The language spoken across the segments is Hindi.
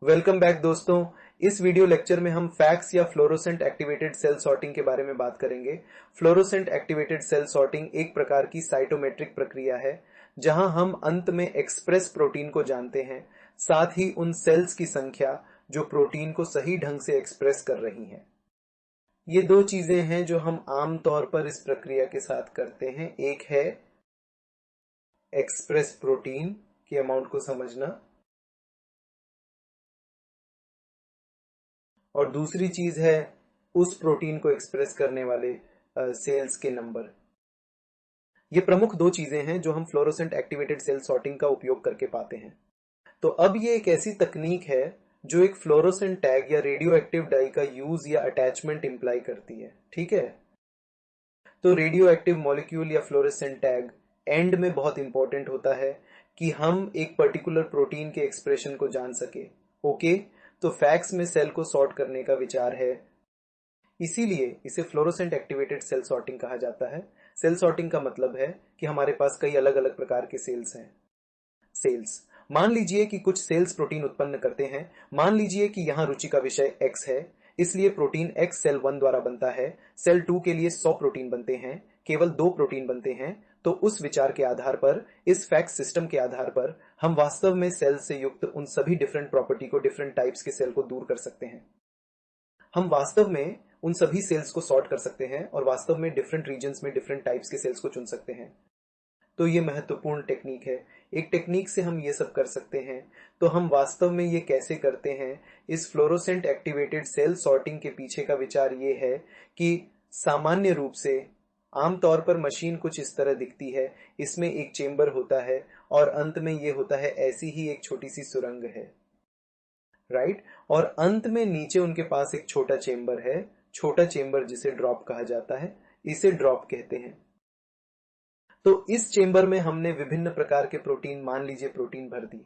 वेलकम बैक दोस्तों। इस वीडियो लेक्चर में हम फैक्स या फ्लोरोसेंट एक्टिवेटेड सेल सॉर्टिंग के बारे में बात करेंगे। फ्लोरोसेंट एक्टिवेटेड सेल सॉर्टिंग एक प्रकार की साइटोमेट्रिक प्रक्रिया है जहां हम अंत में एक्सप्रेस प्रोटीन को जानते हैं, साथ ही उन सेल्स की संख्या जो प्रोटीन को सही ढंग से एक्सप्रेस कर रही हैं। ये दो चीजें हैं जो हम आम तौर पर इस प्रक्रिया के साथ करते हैं। एक है एक्सप्रेस प्रोटीन की अमाउंट को समझना, और दूसरी चीज है उस प्रोटीन को एक्सप्रेस करने वाले सेल्स के नंबर। ये प्रमुख दो चीजें हैं जो हम फ्लोरोसेंट एक्टिवेटेड सेल सॉर्टिंग का उपयोग करके पाते हैं। तो अब ये एक ऐसी तकनीक है जो एक फ्लोरोसेंट टैग या रेडियो एक्टिव डाई का यूज या अटैचमेंट इंप्लाई करती है। ठीक है, तो रेडियो एक्टिव मॉलिक्यूल या फ्लोरोसेंट टैग एंड में बहुत इंपॉर्टेंट होता है कि हम एक पर्टिकुलर प्रोटीन के एक्सप्रेशन को जान सके। ओके, तो फैक्स में सेल को सॉर्ट करने का विचार है, इसीलिए इसे फ्लोरोसेंट एक्टिवेटेड सेल सॉर्टिंग कहा जाता है। सेल सॉर्टिंग का मतलब है कि हमारे पास कई अलग अलग प्रकार के सेल्स हैं। सेल्स, मान लीजिए कि कुछ सेल्स प्रोटीन उत्पन्न करते हैं। मान लीजिए कि यहां रुचि का विषय एक्स है, इसलिए प्रोटीन एक्स सेल 1 द्वारा बनता है। सेल 2 के लिए 100 प्रोटीन बनते हैं, केवल 2 प्रोटीन बनते हैं। तो उस विचार के आधार पर, इस फैक्ट सिस्टम के आधार पर, हम वास्तव में सेल से युक्त उन सभी डिफरेंट प्रॉपर्टी को, डिफरेंट टाइप्स के सेल को दूर कर सकते हैं। हम वास्तव में उन सभी सेल्स को सॉर्ट कर सकते हैं और वास्तव में डिफरेंट रीजन्स में डिफरेंट टाइप्स के सेल्स को चुन सकते हैं। तो ये महत्वपूर्ण टेक्निक है। एक टेक्निक से हम ये सब कर सकते हैं। तो हम वास्तव में ये कैसे करते हैं? इस फ्लोरोसेंट एक्टिवेटेड सेल सॉर्टिंग के पीछे का विचार ये है कि सामान्य रूप से आमतौर पर मशीन कुछ इस तरह दिखती है। इसमें एक चेंबर होता है और अंत में ये होता है ऐसी ही एक छोटी सी सुरंग है, राइट। और अंत में नीचे उनके पास एक छोटा चेंबर है, छोटा चेंबर जिसे ड्रॉप कहा जाता है। इसे ड्रॉप कहते हैं। तो इस चेंबर में हमने विभिन्न प्रकार के प्रोटीन, मान लीजिए प्रोटीन भर दी।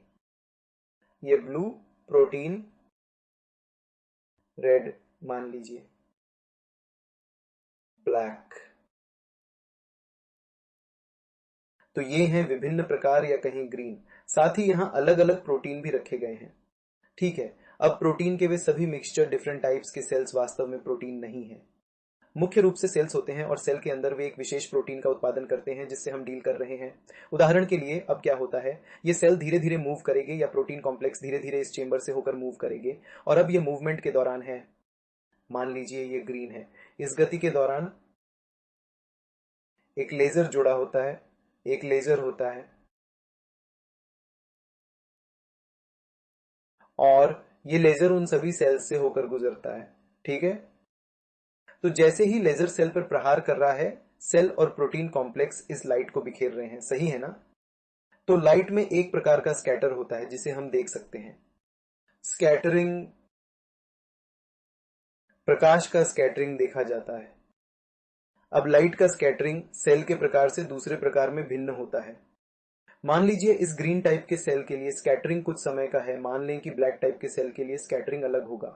ये ब्लू प्रोटीन, रेड मान लीजिए, ब्लैक। तो ये हैं विभिन्न प्रकार, या कहीं ग्रीन। साथ ही यहां अलग अलग प्रोटीन भी रखे गए हैं। ठीक है, अब प्रोटीन के वे सभी मिक्सचर, डिफरेंट टाइप्स के सेल्स वास्तव में प्रोटीन नहीं है। मुख्य रूप से सेल्स होते हैं और सेल के अंदर वे एक विशेष प्रोटीन का उत्पादन करते हैं जिससे हम डील कर रहे हैं। उदाहरण के लिए, अब क्या होता है, ये सेल धीरे धीरे मूव करेंगे या प्रोटीन कॉम्प्लेक्स धीरे धीरे इस चेंबर से होकर मूव करेंगे। और अब ये मूवमेंट के दौरान है, मान लीजिए ये ग्रीन है, इस गति के दौरान एक लेजर जुड़ा होता है, एक लेजर होता है, और ये लेजर उन सभी सेल्स से होकर गुजरता है। ठीक है, तो जैसे ही लेजर सेल पर प्रहार कर रहा है, सेल और प्रोटीन कॉम्प्लेक्स इस लाइट को बिखेर रहे हैं, सही है ना। तो लाइट में एक प्रकार का स्कैटर होता है जिसे हम देख सकते हैं। स्कैटरिंग, प्रकाश का स्कैटरिंग देखा जाता है। अब लाइट का स्कैटरिंग सेल के प्रकार से दूसरे प्रकार में भिन्न होता है। मान लीजिए इस ग्रीन टाइप के सेल के लिए स्कैटरिंग कुछ समय का है, मान लें कि ब्लैक टाइप के सेल के लिए स्कैटरिंग अलग होगा,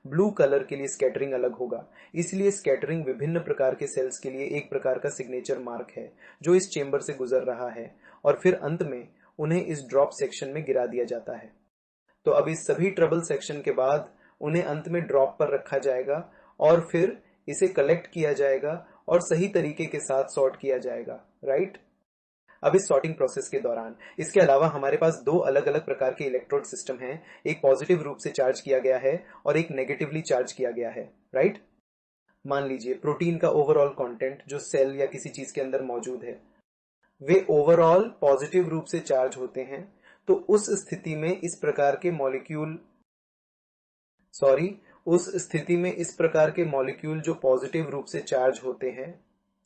ब्लू कलर के लिए स्कैटरिंग अलग होगा। इसलिए स्कैटरिंग विभिन्न प्रकार के सेल्स के लिए एक प्रकार का सिग्नेचर मार्क है जो इस चेंबर से गुजर रहा है, और फिर अंत में उन्हें इस ड्रॉप सेक्शन में गिरा दिया जाता है। तो अब इस सभी ट्रबल सेक्शन के बाद उन्हें अंत में ड्रॉप पर रखा जाएगा और फिर इसे कलेक्ट किया जाएगा और सही तरीके के साथ सॉर्ट किया जाएगा, राइट। अब इस सॉर्टिंग प्रोसेस के दौरान इसके अलावा हमारे पास दो अलग अलग प्रकार के इलेक्ट्रोड सिस्टम हैं। एक पॉजिटिव रूप से चार्ज किया गया है और एक नेगेटिवली चार्ज किया गया है, राइट। मान लीजिए प्रोटीन का ओवरऑल कंटेंट जो सेल या किसी चीज के अंदर मौजूद है, वे ओवरऑल पॉजिटिव रूप से चार्ज होते हैं। तो उस स्थिति में इस प्रकार के मॉलिक्यूल, उस स्थिति में इस प्रकार के मॉलिक्यूल जो पॉजिटिव रूप से चार्ज होते हैं,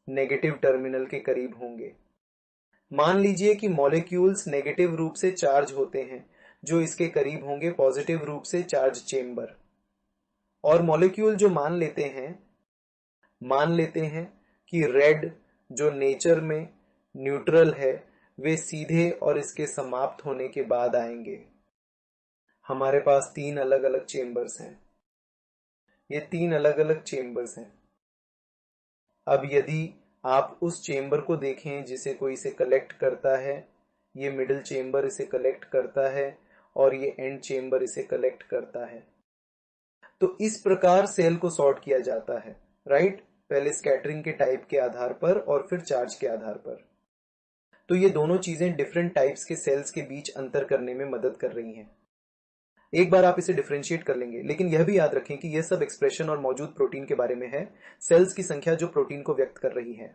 नेगेटिव टर्मिनल के करीब होंगे। मान लीजिए कि मॉलिक्यूल्स नेगेटिव रूप से चार्ज होते हैं जो इसके करीब होंगे पॉजिटिव रूप से चार्ज चेंबर। और मॉलिक्यूल जो मान लेते हैं कि रेड जो नेचर में न्यूट्रल है, वे सीधे और इसके समाप्त होने के बाद आएंगे। हमारे पास तीन अलग अलग चेंबर्स हैं, ये तीन अलग अलग चेंबर्स हैं। अब यदि आप उस चेंबर को देखें जिसे कोई इसे कलेक्ट करता है, ये मिडिल चेंबर इसे कलेक्ट करता है और ये एंड चेम्बर इसे कलेक्ट करता है। तो इस प्रकार सेल को सॉर्ट किया जाता है, राइट? पहले स्कैटरिंग के टाइप के आधार पर और फिर चार्ज के आधार पर। तो ये दोनों चीजें डिफरेंट टाइप्स के सेल्स के बीच अंतर करने में मदद कर रही हैं। एक बार आप इसे डिफरेंशिएट कर लेंगे, लेकिन यह भी याद रखें कि यह सब एक्सप्रेशन और मौजूद प्रोटीन के बारे में है, सेल्स की संख्या जो प्रोटीन को व्यक्त कर रही है।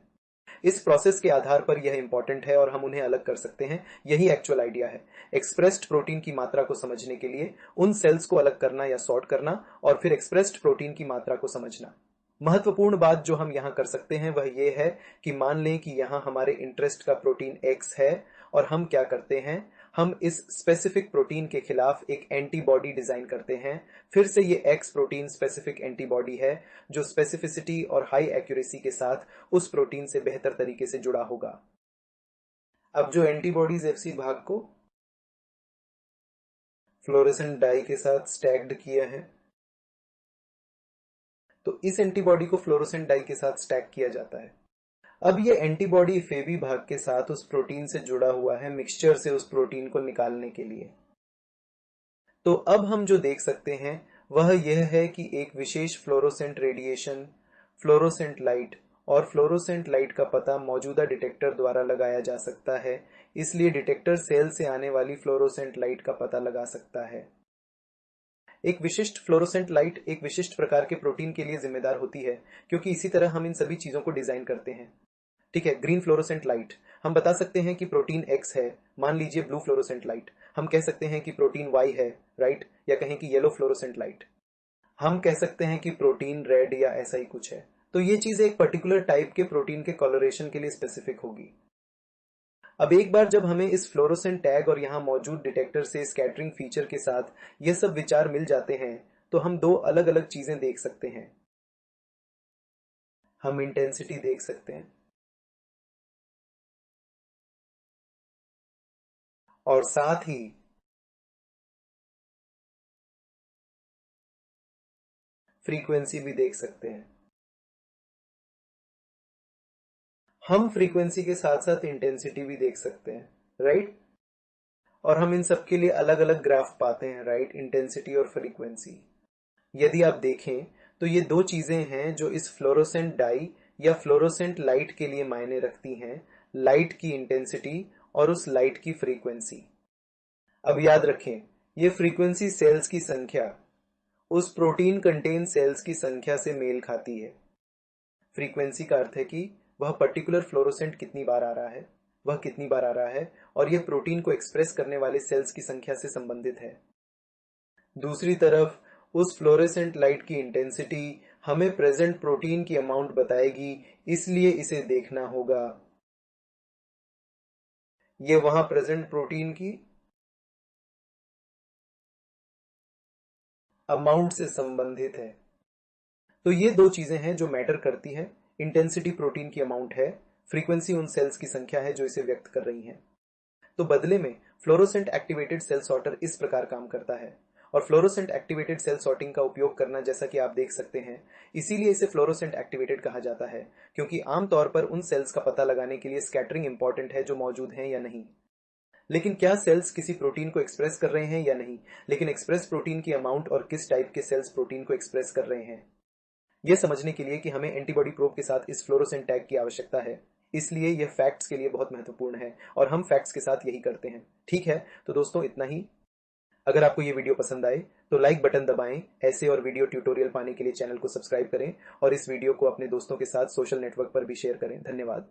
इस प्रोसेस के आधार पर यह इंपॉर्टेंट है और हम उन्हें अलग कर सकते हैं। यही एक्चुअल आइडिया है, एक्सप्रेस्ड प्रोटीन की मात्रा को समझने के लिए उन सेल्स को अलग करना या सॉर्ट करना और फिर एक्सप्रेस्ड प्रोटीन की मात्रा को समझना। महत्वपूर्ण बात जो हम यहां कर सकते हैं वह यह है कि मान लें कि यहां हमारे इंटरेस्ट का प्रोटीन X है और हम क्या करते हैं, हम इस स्पेसिफिक प्रोटीन के खिलाफ एक एंटीबॉडी डिजाइन करते हैं। फिर से ये X प्रोटीन स्पेसिफिक एंटीबॉडी है जो स्पेसिफिसिटी और हाई एक्यूरेसी के साथ उस प्रोटीन से बेहतर तरीके से जुड़ा होगा। अब जो एंटीबॉडीज FC भाग को फ्लोरेसेंट डाई के साथ स्टैक्ड किया है, तो इस एंटीबॉडी को फ्लोरोसेंट डाई के साथ स्टैक किया जाता है। अब ये एंटीबॉडी फेबी भाग के साथ उस प्रोटीन से जुड़ा हुआ है मिक्सचर से उस प्रोटीन को निकालने के लिए। तो अब हम जो देख सकते हैं वह यह है कि एक विशेष फ्लोरोसेंट रेडिएशन, फ्लोरोसेंट लाइट और फ्लोरोसेंट लाइट का पता मौजूदा डिटेक्टर द्वारा लगाया जा सकता है। इसलिए डिटेक्टर सेल से आने वाली फ्लोरोसेंट लाइट का पता लगा सकता है। एक विशिष्ट फ्लोरोसेंट लाइट एक विशिष्ट प्रकार के प्रोटीन के लिए जिम्मेदार होती है, क्योंकि इसी तरह हम इन सभी चीजों को डिजाइन करते हैं। ठीक है, ग्रीन फ्लोरोसेंट लाइट, हम बता सकते हैं कि प्रोटीन X है। मान लीजिए ब्लू फ्लोरोसेंट लाइट, हम कह सकते हैं कि प्रोटीन Y है, राइट? या कहें कि येलो फ्लोरोसेंट लाइट, हम कह सकते हैं कि प्रोटीन रेड या ऐसा ही कुछ है। तो ये चीज एक पर्टिकुलर टाइप के प्रोटीन के कॉलोरेशन के लिए स्पेसिफिक होगी। अब एक बार जब हमें इस फ्लोरोसेंट टैग और यहां मौजूद डिटेक्टर से स्कैटरिंग फीचर के साथ ये सब विचार मिल जाते हैं, तो हम दो अलग अलग चीजें देख सकते हैं। हम इंटेंसिटी देख सकते हैं और साथ ही फ्रीक्वेंसी भी देख सकते हैं। हम फ्रीक्वेंसी के साथ साथ इंटेंसिटी भी देख सकते हैं, राइट? और हम इन सब के लिए अलग अलग ग्राफ पाते हैं, राइट? इंटेंसिटी और फ्रीक्वेंसी। यदि आप देखें तो ये दो चीजें हैं जो इस फ्लोरोसेंट डाई या फ्लोरोसेंट लाइट के लिए मायने रखती हैं, लाइट की इंटेंसिटी और उस लाइट की फ्रीक्वेंसी। अब याद रखें, ये फ्रीक्वेंसी सेल्स की संख्या उस प्रोटीन कंटेन सेल्स की संख्या से मेल खाती है। फ्रीक्वेंसी का अर्थ है कि वह पर्टिकुलर फ्लोरोसेंट कितनी बार आ रहा है, वह कितनी बार आ रहा है, और यह प्रोटीन को एक्सप्रेस करने वाले सेल्स की संख्या से संबंधित है। दूसरी तरफ उस फ्लोरेसेंट लाइट की इंटेंसिटी हमें प्रेजेंट प्रोटीन की अमाउंट बताएगी, इसलिए इसे देखना होगा। ये वहां प्रेजेंट प्रोटीन की अमाउंट से संबंधित है। तो ये दो चीजें हैं जो मैटर करती है। इंटेंसिटी प्रोटीन की अमाउंट है, फ्रीक्वेंसी उन सेल्स की संख्या है जो इसे व्यक्त कर रही हैं। तो बदले में फ्लोरोसेंट एक्टिवेटेड सेल सॉर्टर इस प्रकार काम करता है। और फ्लोरोसेंट एक्टिवेटेड सेल सॉर्टिंग का उपयोग करना, जैसा कि आप देख सकते हैं, इसीलिए इसे फ्लोरोसेंट एक्टिवेटेड कहा जाता है, क्योंकि आमतौर पर उन सेल्स का पता लगाने के लिए स्कैटरिंग इंपॉर्टेंट है जो मौजूद हैं या नहीं। लेकिन क्या सेल्स किसी प्रोटीन को एक्सप्रेस कर रहे हैं या नहीं, लेकिन एक्सप्रेस प्रोटीन की अमाउंट और किस टाइप के सेल्स प्रोटीन को एक्सप्रेस कर रहे हैं, यह समझने के लिए कि हमें एंटीबॉडी प्रोब के साथ इस फ्लोरोसेंट टैग की आवश्यकता है। इसलिए यह फैक्ट्स के लिए बहुत महत्वपूर्ण है और हम फैक्ट्स के साथ यही करते हैं। ठीक है, तो दोस्तों इतना ही। अगर आपको ये वीडियो पसंद आए तो लाइक बटन दबाएं, ऐसे और वीडियो ट्यूटोरियल पाने के लिए चैनल को सब्सक्राइब करें और इस वीडियो को अपने दोस्तों के साथ सोशल नेटवर्क पर भी शेयर करें। धन्यवाद।